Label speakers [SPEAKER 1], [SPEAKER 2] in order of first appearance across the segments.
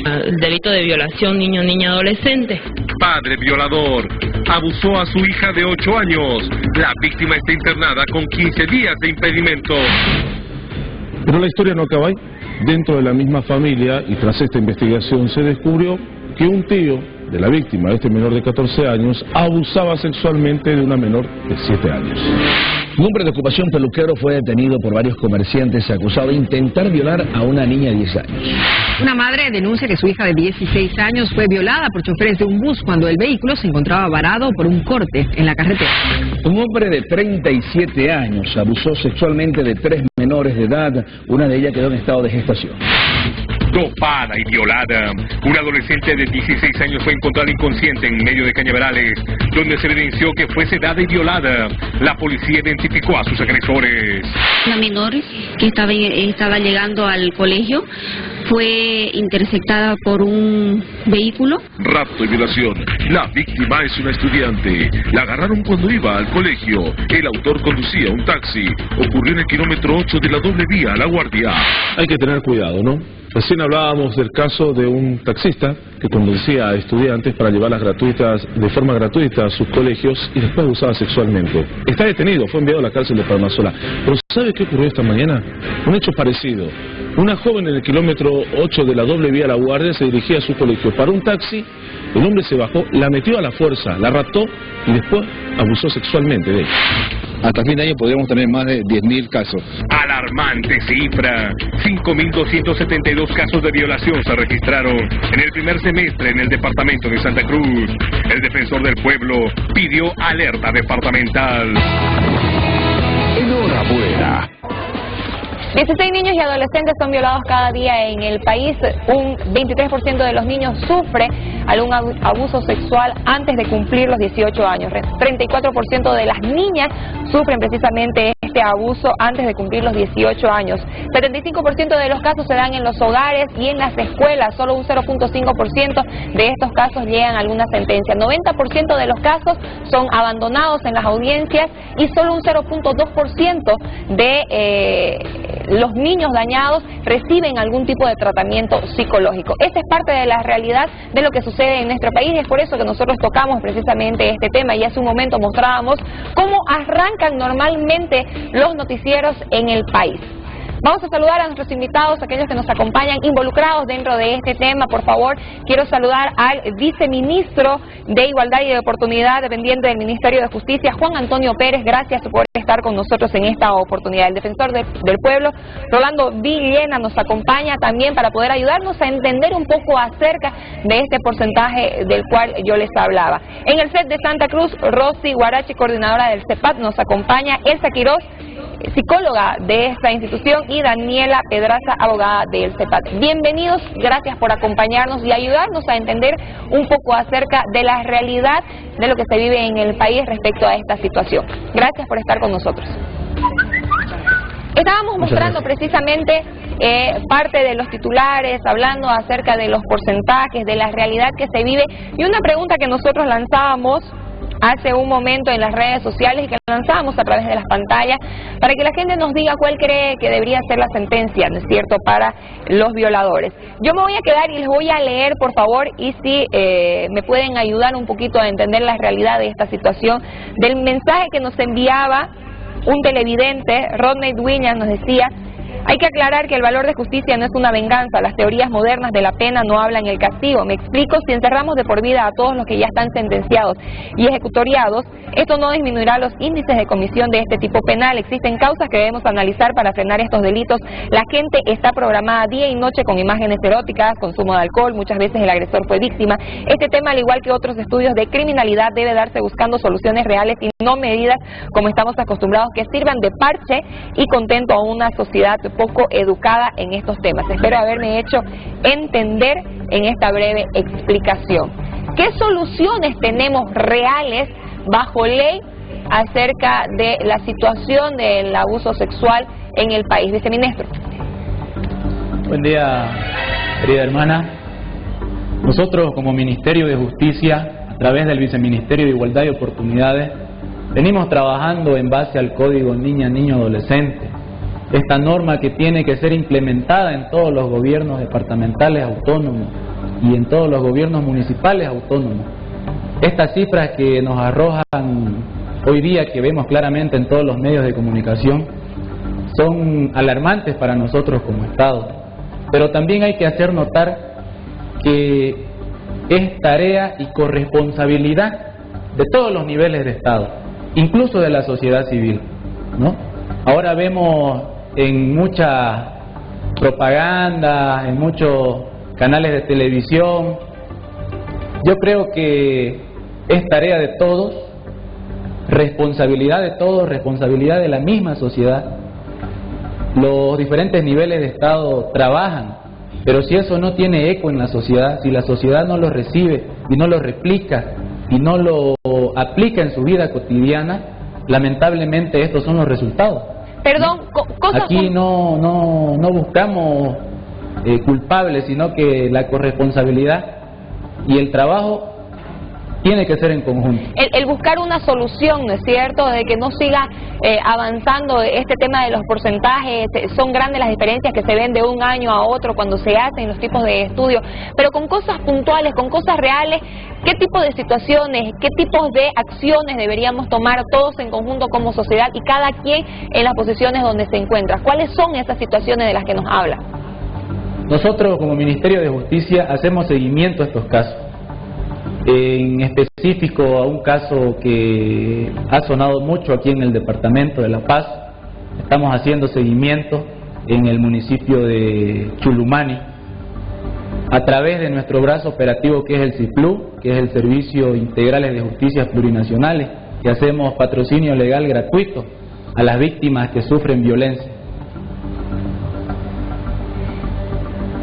[SPEAKER 1] El delito de violación niño, niña, adolescente.
[SPEAKER 2] Padre violador abusó a su hija de 8 años. La víctima está internada con 15 días de impedimento.
[SPEAKER 3] Pero la historia no acaba ahí. Dentro de la misma familia y tras esta investigación se descubrió que un tío de la víctima, este menor de 14 años, abusaba sexualmente de una menor de 7 años.
[SPEAKER 4] Un hombre de ocupación peluquero fue detenido por varios comerciantes acusado de intentar violar a una niña de 10 años.
[SPEAKER 5] Una madre denuncia que su hija de 16 años fue violada por choferes de un bus cuando el vehículo se encontraba varado por un corte en la carretera.
[SPEAKER 4] Un hombre de 37 años abusó sexualmente de 3 menores de edad, una de ellas quedó en estado de gestación.
[SPEAKER 2] Dopada y violada. Una adolescente de 16 años fue encontrada inconsciente en medio de cañaverales, donde se evidenció que fue sedada y violada. La policía identificó a sus agresores.
[SPEAKER 6] Una menor que estaba llegando al colegio fue interceptada por un vehículo.
[SPEAKER 2] Rapto y violación. La víctima es una estudiante. La agarraron cuando iba al colegio. El autor conducía un taxi. Ocurrió en el kilómetro 8 de la doble vía La Guardia.
[SPEAKER 3] Hay que tener cuidado, ¿no? Recién hablábamos del caso de un taxista que conducía a estudiantes para llevarlas de forma gratuita a sus colegios y después abusaba sexualmente. Está detenido, fue enviado a la cárcel de Palmasola. Pero ¿sabe qué ocurrió esta mañana? Un hecho parecido. Una joven en el kilómetro 8 de la doble vía La Guardia se dirigía a su colegio. Paró un taxi, el hombre se bajó, la metió a la fuerza, la raptó y después abusó sexualmente de ella.
[SPEAKER 4] Hasta fin de año podríamos tener más de 10.000 casos.
[SPEAKER 2] Alarmante cifra. 5.272 casos de violación se registraron en el primer semestre en el departamento de Santa Cruz. El defensor del pueblo pidió alerta departamental.
[SPEAKER 7] Enhorabuena.
[SPEAKER 8] 16 niños y adolescentes son violados cada día en el país. Un 23% de los niños sufre algún abuso sexual antes de cumplir los 18 años. 34% de las niñas sufren precisamente este abuso antes de cumplir los 18 años. 75% de los casos se dan en los hogares y en las escuelas. Solo un 0.5% de estos casos llegan a alguna sentencia. 90% de los casos son abandonados en las audiencias y solo un 0.2% de los niños dañados reciben algún tipo de tratamiento psicológico. Esta es parte de la realidad de lo que sucede en nuestro país. Es por eso que nosotros tocamos precisamente este tema y hace un momento mostrábamos cómo arrancan normalmente los noticieros en el país. Vamos a saludar a nuestros invitados, aquellos que nos acompañan involucrados dentro de este tema. Por favor, quiero saludar al viceministro de Igualdad y de Oportunidad, dependiente del Ministerio de Justicia, Juan Antonio Pérez. Gracias por estar con nosotros en esta oportunidad. El defensor del pueblo, Rolando Villena, nos acompaña también para poder ayudarnos a entender un poco acerca de este porcentaje del cual yo les hablaba. En el set de Santa Cruz, Rosy Guarachi, coordinadora del CEPAT, nos acompaña Elsa Quiroz, psicóloga de esta institución, y Daniela Pedraza, abogada del CEPAT. Bienvenidos, gracias por acompañarnos y ayudarnos a entender un poco acerca de la realidad de lo que se vive en el país respecto a esta situación. Gracias por estar con nosotros. Estábamos mostrando precisamente parte de los titulares, hablando acerca de los porcentajes, de la realidad que se vive, y una pregunta que nosotros lanzábamos hace un momento en las redes sociales y que lanzábamos a través de las pantallas para que la gente nos diga cuál cree que debería ser la sentencia, ¿no es cierto?, para los violadores. Yo me voy a quedar y les voy a leer, por favor, y si me pueden ayudar un poquito a entender la realidad de esta situación, del mensaje que nos enviaba un televidente. Rodney Williams nos decía: hay que aclarar que el valor de justicia no es una venganza. Las teorías modernas de la pena no hablan el castigo. Me explico: si encerramos de por vida a todos los que ya están sentenciados y ejecutoriados, esto no disminuirá los índices de comisión de este tipo penal. Existen causas que debemos analizar para frenar estos delitos. La gente está programada día y noche con imágenes eróticas, consumo de alcohol, muchas veces el agresor fue víctima. Este tema, al igual que otros estudios de criminalidad, debe darse buscando soluciones reales y no medidas como estamos acostumbrados, que sirvan de parche y contento a una sociedad poco educada en estos temas. Espero haberme hecho entender en esta breve explicación. ¿Qué soluciones tenemos reales bajo ley acerca de la situación del abuso sexual en el país? Viceministro.
[SPEAKER 9] Buen día, querida hermana. Nosotros, como Ministerio de Justicia, a través del Viceministerio de Igualdad y Oportunidades, venimos trabajando en base al Código Niña, Niño, Adolescente. Esta norma que tiene que ser implementada en todos los gobiernos departamentales, autónomos y en todos los gobiernos municipales autónomos. Estas cifras que nos arrojan hoy día, que vemos claramente en todos los medios de comunicación, son alarmantes para nosotros como Estado. Pero también hay que hacer notar que es tarea y corresponsabilidad de todos los niveles de Estado, incluso de la sociedad civil, ¿no? Ahora vemos en mucha propaganda, en muchos canales de televisión. Yo creo que es tarea de todos, responsabilidad de todos, responsabilidad de la misma sociedad. Los diferentes niveles de Estado trabajan, pero si eso no tiene eco en la sociedad, si la sociedad no lo recibe y no lo replica y no lo aplica en su vida cotidiana, lamentablemente estos son los resultados.
[SPEAKER 8] Perdón,
[SPEAKER 9] aquí no buscamos culpables, sino que la corresponsabilidad y el trabajo tiene que ser en conjunto.
[SPEAKER 8] El buscar una solución, ¿no es cierto?, de que no siga avanzando este tema de los porcentajes. Son grandes las diferencias que se ven de un año a otro cuando se hacen los tipos de estudios, pero con cosas puntuales, con cosas reales. ¿Qué tipo de situaciones, qué tipos de acciones deberíamos tomar todos en conjunto como sociedad y cada quien en las posiciones donde se encuentra? ¿Cuáles son esas situaciones de las que nos habla?
[SPEAKER 9] Nosotros como Ministerio de Justicia hacemos seguimiento a estos casos. En específico a un caso que ha sonado mucho aquí en el departamento de La Paz, estamos haciendo seguimiento en el municipio de Chulumani, a través de nuestro brazo operativo que es el CIPLU, que es el Servicio Integrales de Justicias Plurinacionales, que hacemos patrocinio legal gratuito a las víctimas que sufren violencia.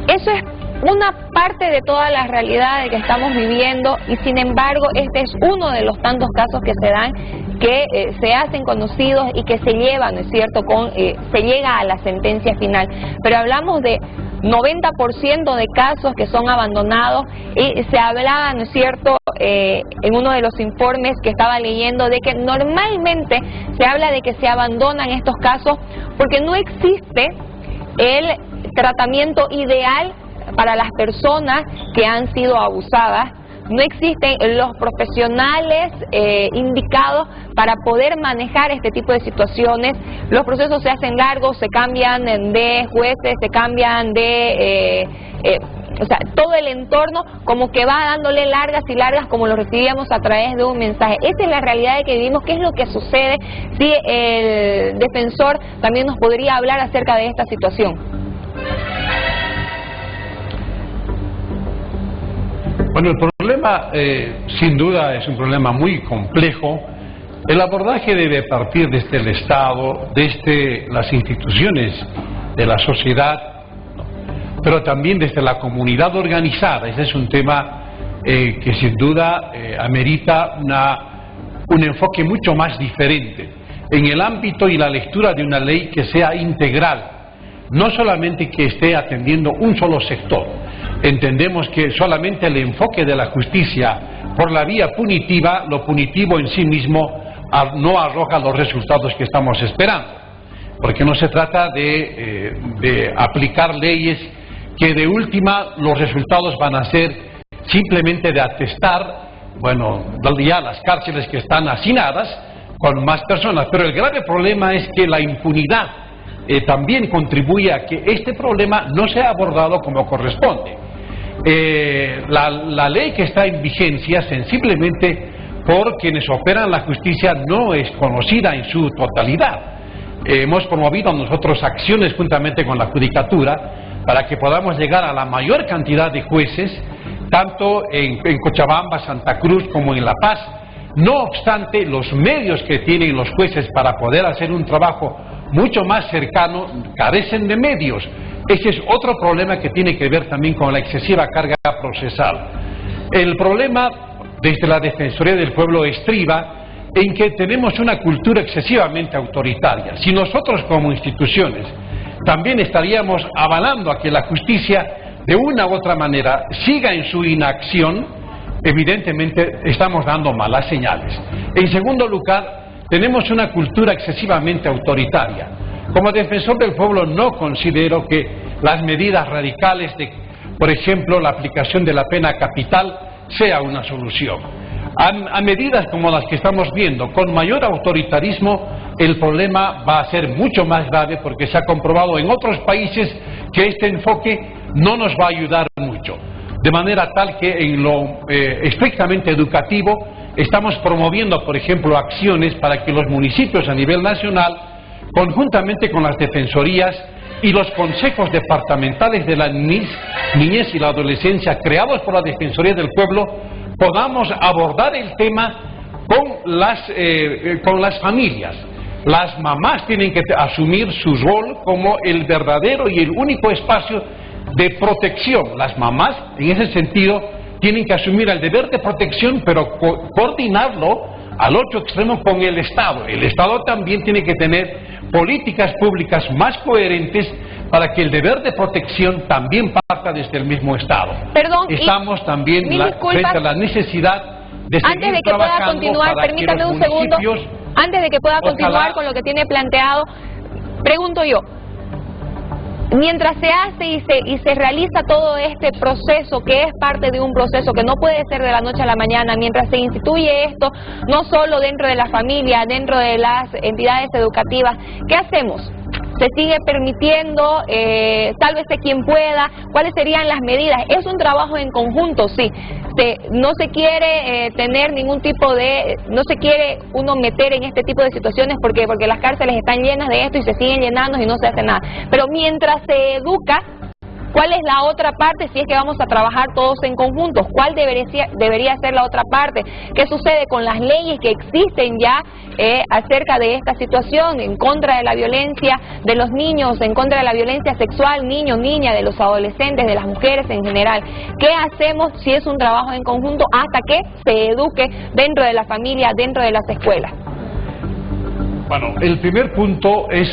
[SPEAKER 8] Eso es una parte de toda la realidad que estamos viviendo y sin embargo este es uno de los tantos casos que se dan, que se hacen conocidos y que se llevan, ¿no es cierto?, se llega a la sentencia final. Pero hablamos de 90% de casos que son abandonados y se hablaba, ¿no es cierto?, en uno de los informes que estaba leyendo de que normalmente se habla de que se abandonan estos casos porque no existe el tratamiento ideal para las personas que han sido abusadas. No existen los profesionales indicados para poder manejar este tipo de situaciones. Los procesos se hacen largos, se cambian de jueces, se cambian de... o sea, todo el entorno como que va dándole largas y largas, como lo recibíamos a través de un mensaje. Esa es la realidad de que vivimos. ¿Qué es lo que sucede? Si el defensor también nos podría hablar acerca de esta situación.
[SPEAKER 7] Bueno, el problema sin duda es un problema muy complejo. El abordaje debe partir desde el Estado, desde las instituciones de la sociedad, pero también desde la comunidad organizada. Ese es un tema que sin duda amerita un enfoque mucho más diferente en el ámbito y la lectura de una ley que sea integral, no solamente que esté atendiendo un solo sector. Entendemos que solamente el enfoque de la justicia por la vía punitiva, lo punitivo en sí mismo no arroja los resultados que estamos esperando, porque no se trata de aplicar leyes que de última los resultados van a ser simplemente de atestar, bueno, ya las cárceles que están hacinadas con más personas. Pero el grave problema es que la impunidad también contribuye a que este problema no sea abordado como corresponde. La ley que está en vigencia, sensiblemente por quienes operan la justicia, no es conocida en su totalidad. Hemos promovido nosotros acciones juntamente con la Judicatura para que podamos llegar a la mayor cantidad de jueces, tanto en Cochabamba, Santa Cruz como en La Paz. No obstante, los medios que tienen los jueces para poder hacer un trabajo mucho más cercano carecen de medios. Ese es otro problema que tiene que ver también con la excesiva carga procesal. El problema desde la Defensoría del Pueblo estriba en que tenemos una cultura excesivamente autoritaria. Si nosotros como instituciones también estaríamos avalando a que la justicia de una u otra manera siga en su inacción, evidentemente estamos dando malas señales. En segundo lugar, tenemos una cultura excesivamente autoritaria. Como defensor del pueblo no considero que las medidas radicales de por ejemplo, la aplicación de la pena capital sea una solución. A medidas como las que estamos viendo, con mayor autoritarismo, el problema va a ser mucho más grave, porque se ha comprobado en otros países que este enfoque no nos va a ayudar mucho. De manera tal que en lo estrictamente educativo estamos promoviendo, por ejemplo, acciones para que los municipios a nivel nacional, conjuntamente con las defensorías y los consejos departamentales de la niñez y la adolescencia creados por la Defensoría del Pueblo, podamos abordar el tema con las familias. Las mamás tienen que asumir su rol como el verdadero y el único espacio de protección. Las mamás, en ese sentido, tienen que asumir el deber de protección, pero coordinarlo al otro extremo con el Estado. El Estado también tiene que tener políticas públicas más coherentes para que el deber de protección también parta desde el mismo Estado.
[SPEAKER 8] Perdón,
[SPEAKER 7] estamos también frente a la necesidad de seguir
[SPEAKER 8] antes de que pueda continuar, permítame un segundo, antes de que pueda continuar con lo que tiene planteado, pregunto yo, mientras se hace y se realiza todo este proceso, que es parte de un proceso que no puede ser de la noche a la mañana, mientras se instituye esto, no solo dentro de la familia, dentro de las entidades educativas, ¿qué hacemos? ¿Se sigue permitiendo, sálvese quien pueda? ¿Cuáles serían las medidas? Es un trabajo en conjunto, sí. No se quiere tener ningún tipo de... No se quiere uno meter en este tipo de situaciones porque las cárceles están llenas de esto y se siguen llenando y no se hace nada. Pero mientras se educa, ¿cuál es la otra parte si es que vamos a trabajar todos en conjunto? ¿Cuál debería ser la otra parte? ¿Qué sucede con las leyes que existen ya acerca de esta situación, en contra de la violencia de los niños, en contra de la violencia sexual, niños, niñas, de los adolescentes, de las mujeres en general? ¿Qué hacemos si es un trabajo en conjunto hasta que se eduque dentro de la familia, dentro de las escuelas?
[SPEAKER 7] Bueno, el primer punto es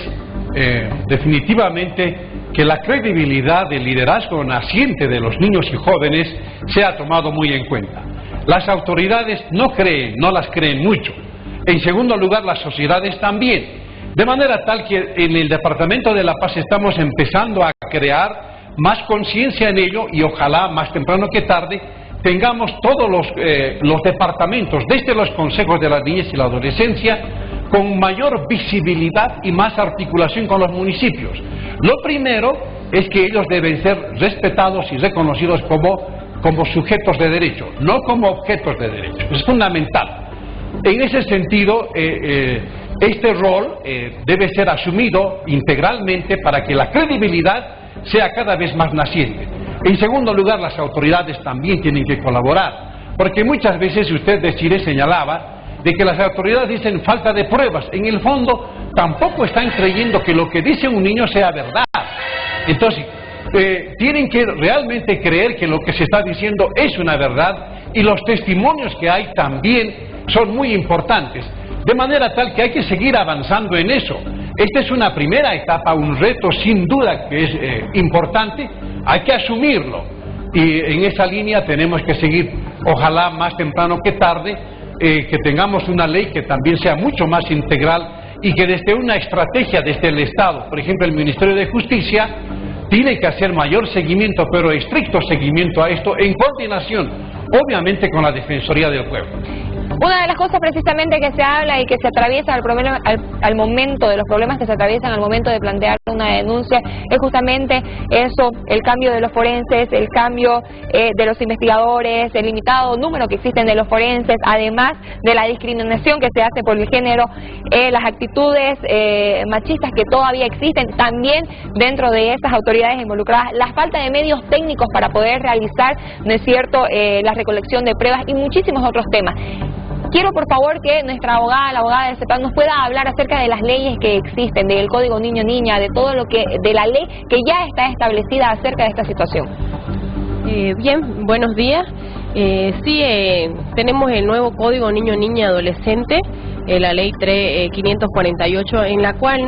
[SPEAKER 7] definitivamente que la credibilidad del liderazgo naciente de los niños y jóvenes sea tomado muy en cuenta. Las autoridades no las creen mucho. En segundo lugar, las sociedades también. De manera tal que en el Departamento de La Paz estamos empezando a crear más conciencia en ello, y ojalá más temprano que tarde tengamos todos los departamentos, desde los consejos de la niñez y la adolescencia, con mayor visibilidad y más articulación con los municipios. Lo primero es que ellos deben ser respetados y reconocidos como sujetos de derecho, no como objetos de derecho. Es fundamental. En ese sentido, este rol debe ser asumido integralmente para que la credibilidad sea cada vez más naciente. En segundo lugar, las autoridades también tienen que colaborar, porque muchas veces usted señalaba de que las autoridades dicen falta de pruebas. En el fondo tampoco están creyendo que lo que dice un niño sea verdad. Entonces tienen que realmente creer que lo que se está diciendo es una verdad, y los testimonios que hay también son muy importantes, de manera tal que hay que seguir avanzando en eso. Esta es una primera etapa, un reto sin duda que es importante, hay que asumirlo, y en esa línea tenemos que seguir, ojalá más temprano que tarde, que tengamos una ley que también sea mucho más integral, y que desde una estrategia desde el Estado, por ejemplo el Ministerio de Justicia, tiene que hacer mayor seguimiento, pero estricto seguimiento a esto, en coordinación, obviamente, con la Defensoría del Pueblo.
[SPEAKER 8] Una de las cosas precisamente que se habla y que se atraviesa al momento de los problemas que se atraviesan al momento de plantear una denuncia es justamente eso, el cambio de los forenses, el cambio de los investigadores, el limitado número que existen de los forenses, además de la discriminación que se hace por el género, las actitudes machistas que todavía existen también dentro de estas autoridades involucradas, la falta de medios técnicos para poder realizar, ¿no es cierto?, la recolección de pruebas y muchísimos otros temas. Quiero por favor que nuestra abogada, la abogada del CEPAC, nos pueda hablar acerca de las leyes que existen, del Código Niño-Niña, de todo lo que, de la ley que ya está establecida acerca de esta situación.
[SPEAKER 10] Bien, buenos días. Tenemos el nuevo Código Niño-Niña Adolescente, la ley 548, en la cual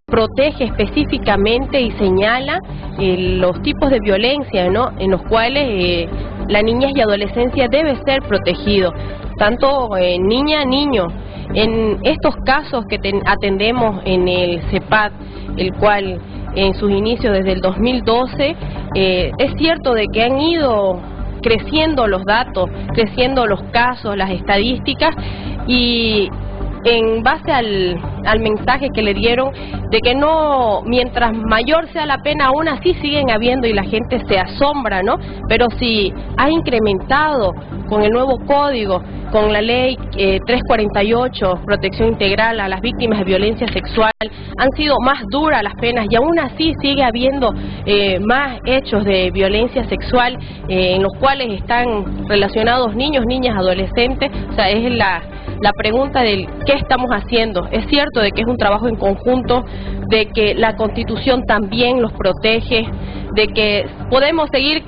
[SPEAKER 10] protege específicamente y señala los tipos de violencia, en los cuales la niñez y adolescencia debe ser protegido, tanto niña, niño. En estos casos que atendemos en el CEPAC, el cual en sus inicios desde el 2012. Es cierto de que han ido creciendo los datos, creciendo los casos, las estadísticas, y en base al mensaje que le dieron de que no, mientras mayor sea la pena, aún así siguen habiendo y la gente se asombra, ¿no? Pero si ha incrementado con el nuevo código, con la ley 348, protección integral a las víctimas de violencia sexual, han sido más duras las penas y aún así sigue habiendo más hechos de violencia sexual en los cuales están relacionados niños, niñas, adolescentes. O sea, es la pregunta del qué estamos haciendo. Es cierto de que es un trabajo en conjunto, de que la Constitución también los protege, de que podemos seguir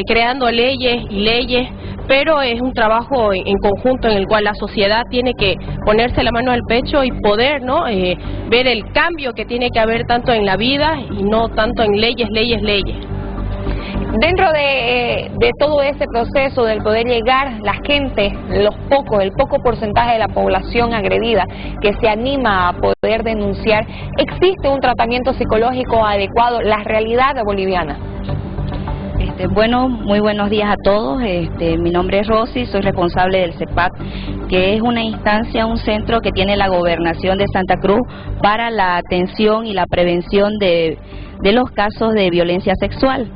[SPEAKER 10] creando leyes y leyes, pero es un trabajo en conjunto en el cual la sociedad tiene que ponerse la mano al pecho y poder, ¿no?, ver el cambio que tiene que haber tanto en la vida y no tanto en leyes.
[SPEAKER 8] Dentro de todo ese proceso del poder llegar, la gente, el poco porcentaje de la población agredida que se anima a poder denunciar, ¿existe un tratamiento psicológico adecuado? La realidad boliviana.
[SPEAKER 11] Bueno, muy buenos días a todos. Mi nombre es Rosy, soy responsable del CEPAT, que es una instancia, un centro que tiene la Gobernación de Santa Cruz para la atención y la prevención de los casos de violencia sexual.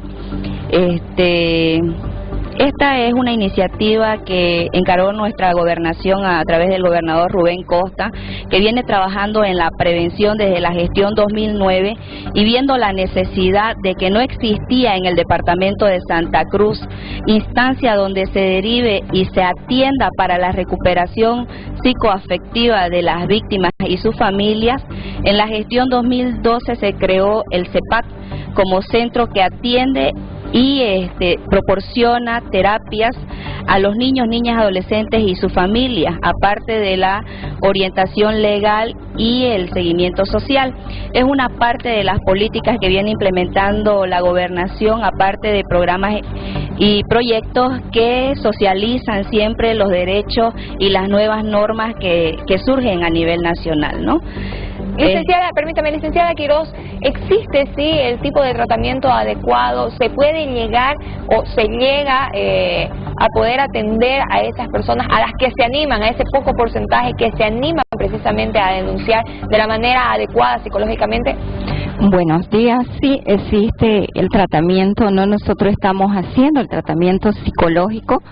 [SPEAKER 11] Esta es una iniciativa que encargó nuestra gobernación a través del gobernador Rubén Costa, que viene trabajando en la prevención desde la gestión 2009 y viendo la necesidad de que no existía en el departamento de Santa Cruz instancia donde se derive y se atienda para la recuperación psicoafectiva de las víctimas y sus familias. En la gestión 2012 se creó el CEPAT como centro que atiende y proporciona terapias a los niños, niñas, adolescentes y sus familias, aparte de la orientación legal y el seguimiento social. Es una parte de las políticas que viene implementando la gobernación, aparte de programas y proyectos que socializan siempre los derechos y las nuevas normas que surgen a nivel nacional, ¿no?
[SPEAKER 8] Licenciada, permítame, licenciada Quiroz, ¿existe sí el tipo de tratamiento adecuado? ¿Se puede llegar o se llega a poder atender a esas personas, a las que se animan, a ese poco porcentaje que se animan precisamente a denunciar de la manera adecuada psicológicamente?
[SPEAKER 12] Buenos días, sí existe el tratamiento, no nosotros estamos haciendo el tratamiento psicológico,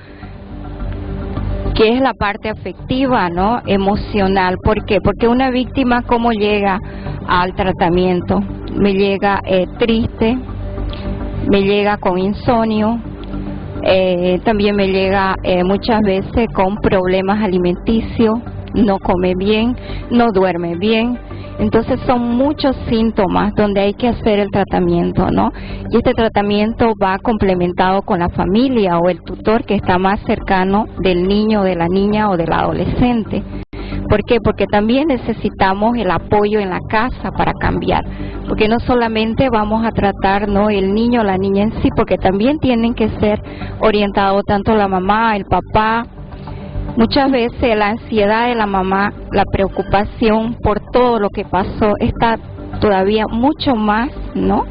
[SPEAKER 12] que es la parte afectiva, ¿no?, emocional. ¿Por qué? Porque una víctima, ¿cómo llega al tratamiento? Me llega triste, me llega con insomnio, también me llega muchas veces con problemas alimenticios, no come bien, no duerme bien. Entonces son muchos síntomas donde hay que hacer el tratamiento, ¿no? Y este tratamiento va complementado con la familia o el tutor que está más cercano del niño, de la niña o del adolescente. ¿Por qué? Porque también necesitamos el apoyo en la casa para cambiar. Porque no solamente vamos a tratar, ¿no?, el niño o la niña en sí, porque también tienen que ser orientados tanto la mamá, el papá. Muchas veces la ansiedad de la mamá, la preocupación por todo lo que pasó, está todavía mucho más, ¿no?,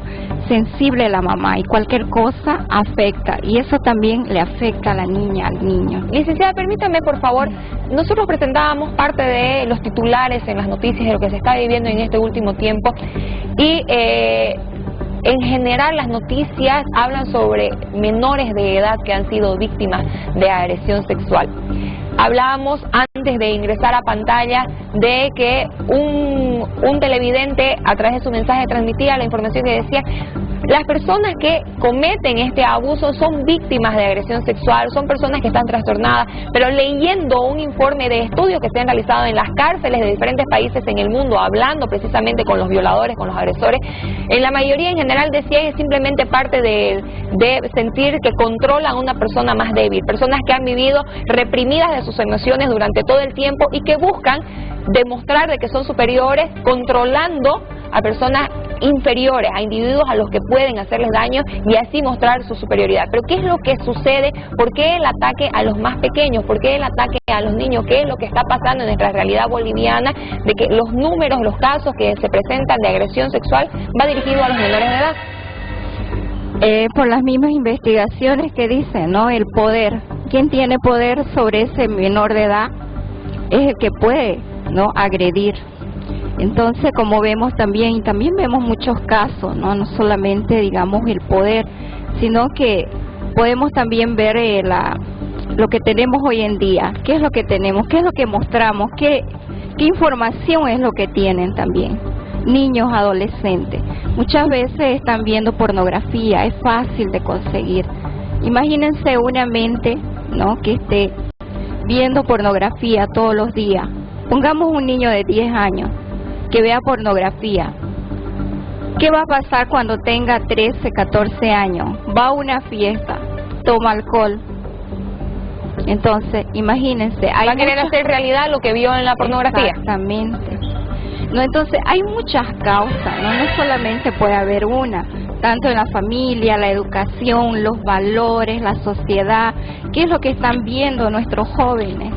[SPEAKER 12] sensible a la mamá, y cualquier cosa afecta, y eso también le afecta a la niña, al niño.
[SPEAKER 8] Licenciada, permítame por favor, nosotros presentábamos parte de los titulares en las noticias de lo que se está viviendo en este último tiempo, y en general las noticias hablan sobre menores de edad que han sido víctimas de agresión sexual. Hablábamos antes de ingresar a pantalla de que un televidente a través de su mensaje transmitía la información que decía: las personas que cometen este abuso son víctimas de agresión sexual, son personas que están trastornadas, pero leyendo un informe de estudios que se han realizado en las cárceles de diferentes países en el mundo, hablando precisamente con los violadores, con los agresores, en la mayoría en general decía que es simplemente parte de sentir que controlan a una persona más débil, personas que han vivido reprimidas de sus emociones durante todo el tiempo y que buscan demostrar de que son superiores, controlando a personas inferiores, a individuos a los que pueden hacerles daño y así mostrar su superioridad. Pero ¿qué es lo que sucede? ¿Por qué el ataque a los más pequeños? ¿Por qué el ataque a los niños? ¿Qué es lo que está pasando en nuestra realidad boliviana de que los números, los casos que se presentan de agresión sexual va dirigido a los menores de edad?
[SPEAKER 12] Por las mismas investigaciones que dicen, ¿no? El poder. ¿Quién tiene poder sobre ese menor de edad? Es el que puede, ¿no? Agredir. Entonces, como vemos también vemos muchos casos, ¿no? No solamente, digamos, el poder, sino que podemos también ver lo que tenemos hoy en día. ¿Qué es lo que tenemos? ¿Qué es lo que mostramos? ¿Qué información es lo que tienen también? Niños, adolescentes, muchas veces están viendo pornografía, es fácil de conseguir. Imagínense una mente, ¿no? Que esté viendo pornografía todos los días. Pongamos un niño de 10 años que vea pornografía. ¿Qué va a pasar cuando tenga 13, 14 años? Va a una fiesta, toma alcohol. Entonces, imagínense.
[SPEAKER 8] Va a querer hacer realidad lo que vio en la pornografía.
[SPEAKER 12] Exactamente. No, entonces hay muchas causas, ¿no? No solamente puede haber una, tanto en la familia, la educación, los valores, la sociedad, qué es lo que están viendo nuestros jóvenes.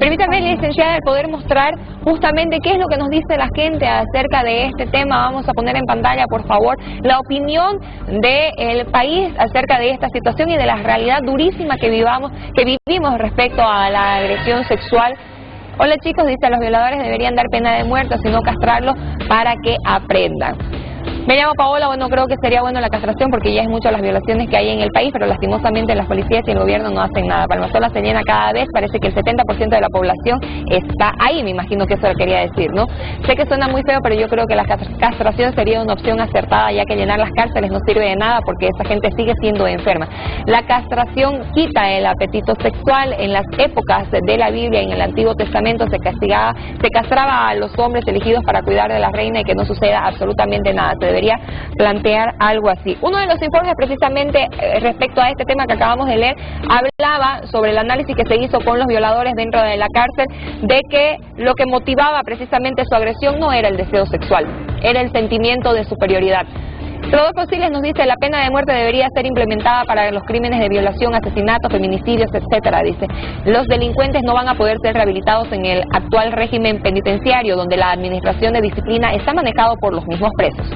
[SPEAKER 8] Permítame, licenciada, el poder mostrar justamente qué es lo que nos dice la gente acerca de este tema. Vamos a poner en pantalla, por favor, la opinión del país acerca de esta situación y de la realidad durísima que vivimos respecto a la agresión sexual. Hola chicos, dice, los violadores deberían dar pena de muerte, sino castrarlos para que aprendan. Me llamo Paola, bueno, creo que sería bueno la castración porque ya es mucho las violaciones que hay en el país, pero lastimosamente las policías y el gobierno no hacen nada. Palmasola se llena cada vez, parece que el 70% de la población está ahí, me imagino que eso lo quería decir, ¿no? Sé que suena muy feo, pero yo creo que la castración sería una opción acertada, ya que llenar las cárceles no sirve de nada porque esa gente sigue siendo enferma. La castración quita el apetito sexual. En las épocas de la Biblia, en el Antiguo Testamento, se castraba a los hombres elegidos para cuidar de la reina y que no suceda absolutamente nada. Se debería plantear algo así. Uno de los informes precisamente respecto a este tema que acabamos de leer hablaba sobre el análisis que se hizo con los violadores dentro de la cárcel, de que lo que motivaba precisamente su agresión no era el deseo sexual, era el sentimiento de superioridad. Rodolfo Siles nos dice, la pena de muerte debería ser implementada para los crímenes de violación, asesinatos, feminicidios, etcétera. Dice, los delincuentes no van a poder ser rehabilitados en el actual régimen penitenciario, donde la administración de disciplina está manejado por los mismos presos.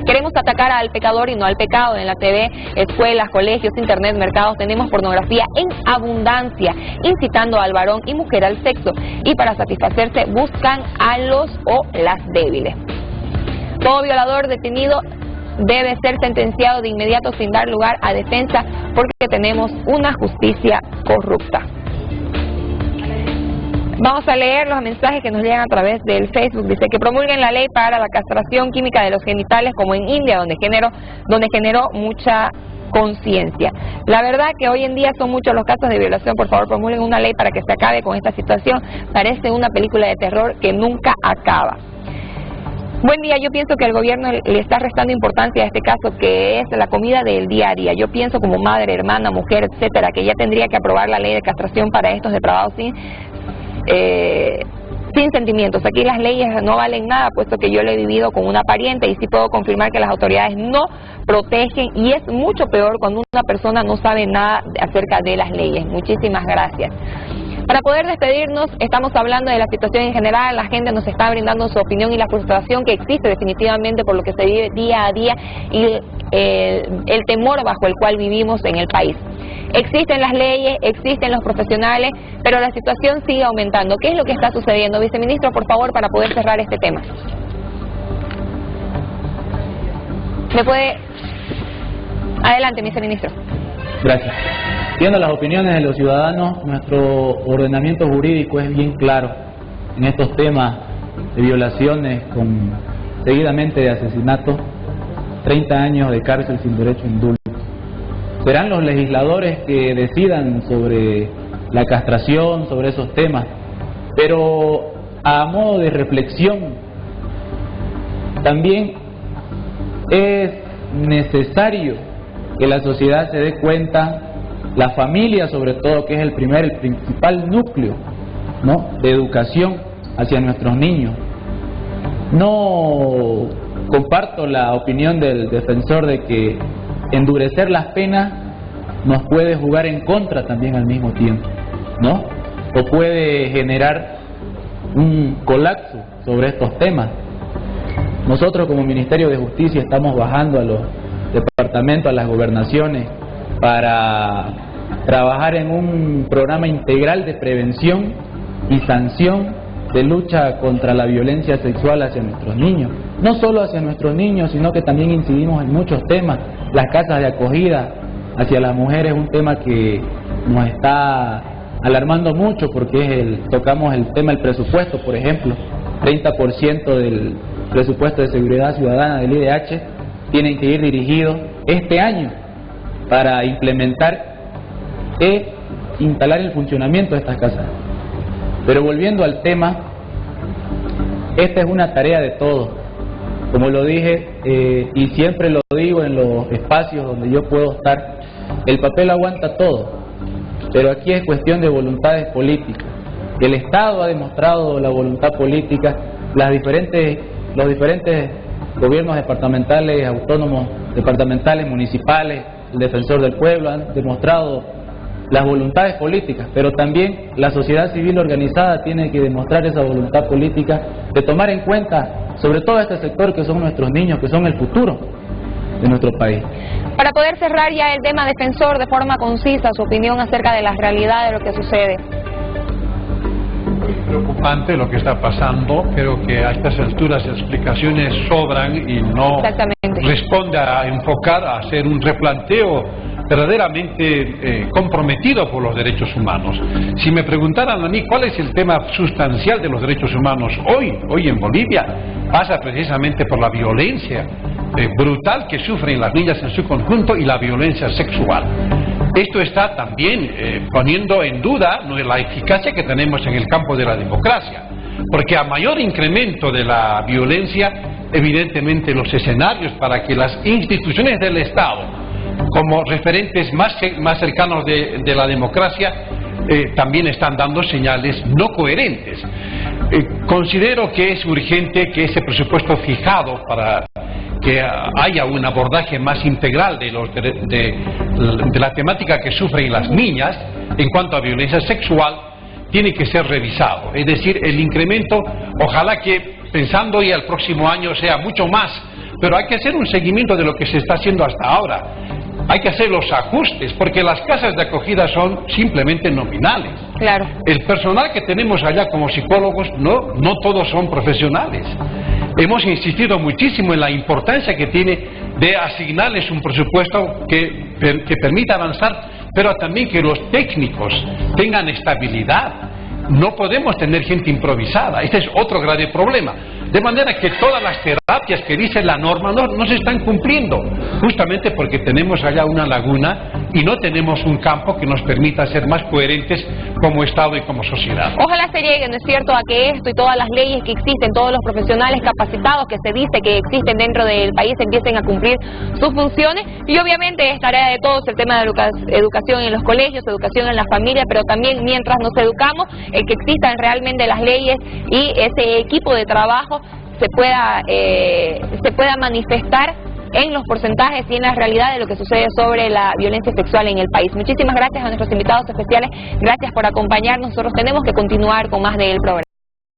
[SPEAKER 8] Queremos atacar al pecador y no al pecado. En la TV, escuelas, colegios, internet, mercados, tenemos pornografía en abundancia, incitando al varón y mujer al sexo. Y para satisfacerse buscan a los o las débiles. Todo violador detenido debe ser sentenciado de inmediato sin dar lugar a defensa porque tenemos una justicia corrupta. Vamos a leer los mensajes que nos llegan a través del Facebook. Dice que promulguen la ley para la castración química de los genitales como en India, donde generó mucha conciencia. La verdad que hoy en día son muchos los casos de violación. Por favor, promulguen una ley para que se acabe con esta situación. Parece una película de terror que nunca acaba. Buen día, yo pienso que el gobierno le está restando importancia a este caso, que es la comida del día a día. Yo pienso como madre, hermana, mujer, etcétera, que ya tendría que aprobar la ley de castración para estos depravados sin sentimientos. Aquí las leyes no valen nada, puesto que yo lo he vivido con una pariente y sí puedo confirmar que las autoridades no protegen y es mucho peor cuando una persona no sabe nada acerca de las leyes. Muchísimas gracias. Para poder despedirnos, estamos hablando de la situación en general, la gente nos está brindando su opinión y la frustración que existe definitivamente por lo que se vive día a día y el temor bajo el cual vivimos en el país. Existen las leyes, existen los profesionales, pero la situación sigue aumentando. ¿Qué es lo que está sucediendo? Viceministro, por favor, para poder cerrar este tema. ¿Me puede...? Adelante, viceministro.
[SPEAKER 9] Gracias. Viendo las opiniones de los ciudadanos, nuestro ordenamiento jurídico es bien claro en estos temas de violaciones, seguidamente de asesinatos, 30 años de cárcel sin derecho a indulto. Serán los legisladores que decidan sobre la castración, sobre esos temas, pero a modo de reflexión, también es necesario que la sociedad se dé cuenta, la familia sobre todo, que es el principal núcleo, ¿no?, de educación hacia nuestros niños. No comparto la opinión del defensor de que endurecer las penas nos puede jugar en contra también al mismo tiempo, ¿no? O puede generar un colapso sobre estos temas. Nosotros como Ministerio de Justicia estamos bajando a los departamentos, a las gobernaciones, para trabajar en un programa integral de prevención y sanción de lucha contra la violencia sexual hacia nuestros niños. No solo hacia nuestros niños, sino que también incidimos en muchos temas. Las casas de acogida hacia las mujeres es un tema que nos está alarmando mucho, porque tocamos el tema del presupuesto, por ejemplo. 30% del presupuesto de seguridad ciudadana del IDH tienen que ir dirigidos este año para implementar e instalar el funcionamiento de estas casas. Pero volviendo al tema, esta es una tarea de todos. Como lo dije y siempre lo digo en los espacios donde yo puedo estar, el papel aguanta todo, pero aquí es cuestión de voluntades políticas. El Estado ha demostrado la voluntad política, los diferentes gobiernos departamentales, autónomos, departamentales, municipales, el defensor del pueblo han demostrado las voluntades políticas, pero también la sociedad civil organizada tiene que demostrar esa voluntad política de tomar en cuenta sobre todo este sector que son nuestros niños, que son el futuro de nuestro país.
[SPEAKER 8] Para poder cerrar ya el tema, defensor, de forma concisa, su opinión acerca de la realidad de lo que sucede.
[SPEAKER 7] Preocupante lo que está pasando, pero que a estas alturas explicaciones sobran y no responde a enfocar, a hacer un replanteo verdaderamente comprometido por los derechos humanos. Si me preguntaran a mí cuál es el tema sustancial de los derechos humanos hoy en Bolivia, pasa precisamente por la violencia brutal que sufren las niñas en su conjunto y la violencia sexual. Esto está también poniendo en duda la eficacia que tenemos en el campo de la democracia, porque a mayor incremento de la violencia, evidentemente los escenarios para que las instituciones del Estado, como referentes más cercanos de la democracia, también están dando señales no coherentes. Considero que es urgente que ese presupuesto fijado para que haya un abordaje más integral de la temática que sufren las niñas en cuanto a violencia sexual tiene que ser revisado. Es decir, el incremento, ojalá que pensando ya el próximo año sea mucho más, pero hay que hacer un seguimiento de lo que se está haciendo hasta ahora. Hay que hacer los ajustes, porque las casas de acogida son simplemente nominales.
[SPEAKER 8] Claro.
[SPEAKER 7] El personal que tenemos allá como psicólogos, no todos son profesionales. Hemos insistido muchísimo en la importancia que tiene de asignarles un presupuesto que permita avanzar, pero también que los técnicos tengan estabilidad. No podemos tener gente improvisada, este es otro grave problema. De manera que todas las terapias que dice la norma no se están cumpliendo, justamente porque tenemos allá una laguna y no tenemos un campo que nos permita ser más coherentes como Estado y como sociedad.
[SPEAKER 8] Ojalá se llegue, ¿no es cierto?, a que esto y todas las leyes que existen, todos los profesionales capacitados que se dice que existen dentro del país empiecen a cumplir sus funciones, y obviamente es tarea de todos el tema de educación en los colegios, educación en la familia, pero también mientras nos educamos, el que existan realmente las leyes y ese equipo de trabajo se pueda manifestar en los porcentajes y en la realidad de lo que sucede sobre la violencia sexual en el país. Muchísimas gracias a nuestros invitados especiales, gracias por acompañarnos. Nosotros tenemos que continuar con más del programa.